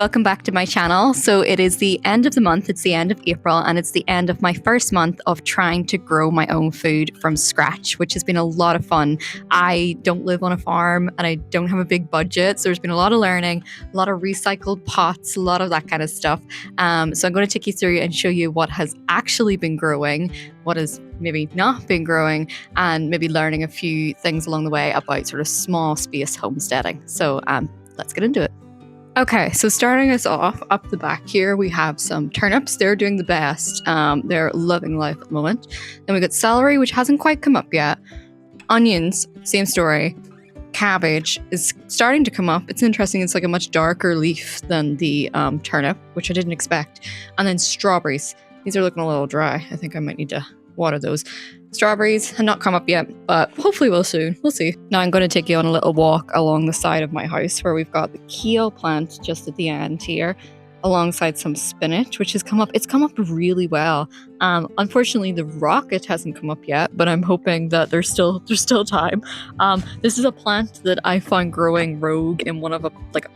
Welcome back to my channel. So it is the end of the month, it's the end of April, and it's the end of my first month of trying to grow my own food from scratch, which has been a lot of fun. I don't live on a farm and I don't have a big budget, so there's been a lot of learning, a lot of recycled pots, a lot of that kind of stuff. So I'm going to take you through and show you what has actually been growing, what has maybe not been growing, and maybe learning a few things along the way about sort of small space homesteading. So let's get into it. Okay, so starting us off, up the back here, we have some turnips. They're doing the best. They're loving life at the moment. Then we got celery, which hasn't quite come up yet. Onions, same story. Cabbage is starting to come up. It's interesting. It's like a much darker leaf than the turnip, which I didn't expect. And then strawberries. These are looking a little dry. I think I might need to water those. Strawberries have not come up yet, but hopefully will soon. We'll see. Now I'm going to take you on a little walk along the side of my house where we've got the kale plant just at the end here, alongside some spinach, which has come up. It's come up really well. Unfortunately, the rocket hasn't come up yet, but I'm hoping that there's still time. This is a plant that I found growing rogue in one of a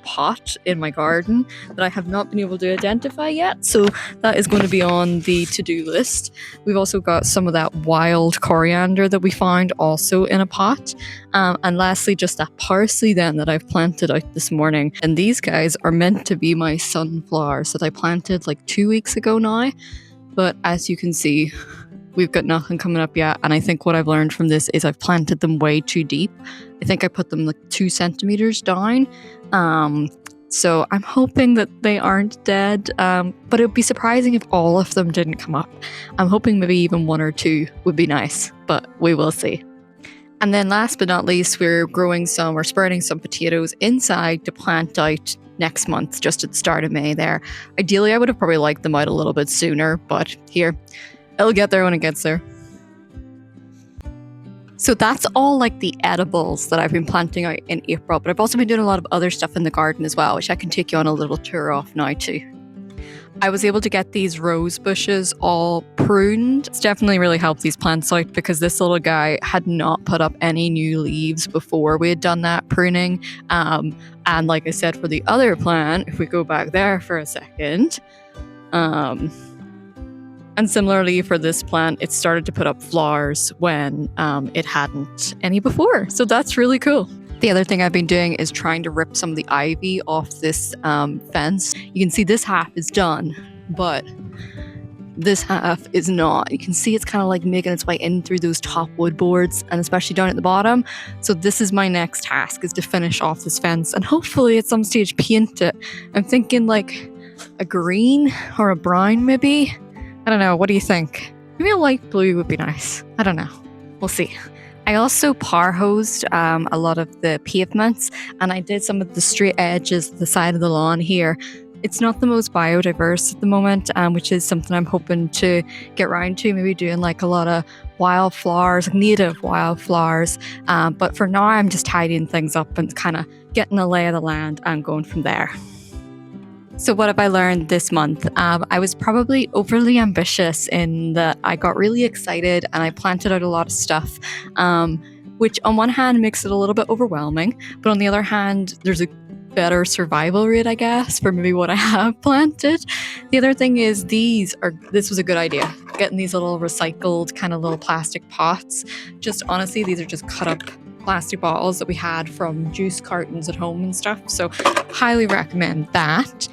pot in my garden that I have not been able to identify yet. So that is going to be on the to-do list. We've also got some of that wild coriander that we found also in a pot. And lastly, just that parsley then that I've planted out this morning. And these guys are meant to be my sunflowers that I planted like 2 weeks ago now. But as you can see, we've got nothing coming up yet. And I think what I've learned from this is I've planted them way too deep. I think I put them like 2 centimeters down. So I'm hoping that they aren't dead. But it would be surprising if all of them didn't come up. I'm hoping maybe even 1 or 2 would be nice, but we will see. And then last but not least, we're sprouting some potatoes inside to plant out next month, just at the start of May there. Ideally, I would have probably liked them out a little bit sooner, but here, it'll get there when it gets there. So that's all like the edibles that I've been planting out in April, but I've also been doing a lot of other stuff in the garden as well, which I can take you on a little tour of now too. I was able to get these rose bushes all pruned. It's definitely really helped these plants out because this little guy had not put up any new leaves before we had done that pruning. And like I said, for the other plant, if we go back there for a second, and similarly for this plant, it started to put up flowers when it hadn't any before. So that's really cool. The other thing I've been doing is trying to rip some of the ivy off this fence. You can see this half is done, but this half is not. You can see it's kind of like making its way in through those top wood boards and especially down at the bottom. So this is my next task, is to finish off this fence and hopefully at some stage paint it. I'm thinking like a green or a brown maybe. I don't know. What do you think? Maybe a light blue would be nice. I don't know. We'll see. I also power hosed a lot of the pavements, and I did some of the straight edges, the side of the lawn here. It's not the most biodiverse at the moment, which is something I'm hoping to get around to, maybe doing like a lot of wildflowers, like native wildflowers. But for now, I'm just tidying things up and kind of getting a lay of the land and going from there. So what have I learned this month? I was probably overly ambitious in that I got really excited and I planted out a lot of stuff, which on one hand makes it a little bit overwhelming, but on the other hand, there's a better survival rate, I guess, for maybe what I have planted. The other thing is this was a good idea, getting these little recycled kind of little plastic pots. Just honestly, these are just cut up plastic bottles that we had from juice cartons at home and stuff. So highly recommend that.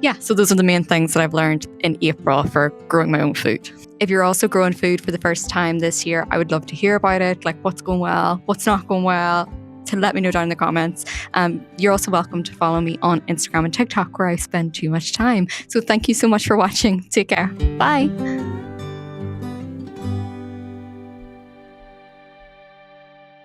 Yeah, so those are the main things that I've learned in April for growing my own food. If you're also growing food for the first time this year, I would love to hear about it, like what's going well, what's not going well, to let me know down in the comments. You're also welcome to follow me on Instagram and TikTok where I spend too much time. So thank you so much for watching. Take care. Bye.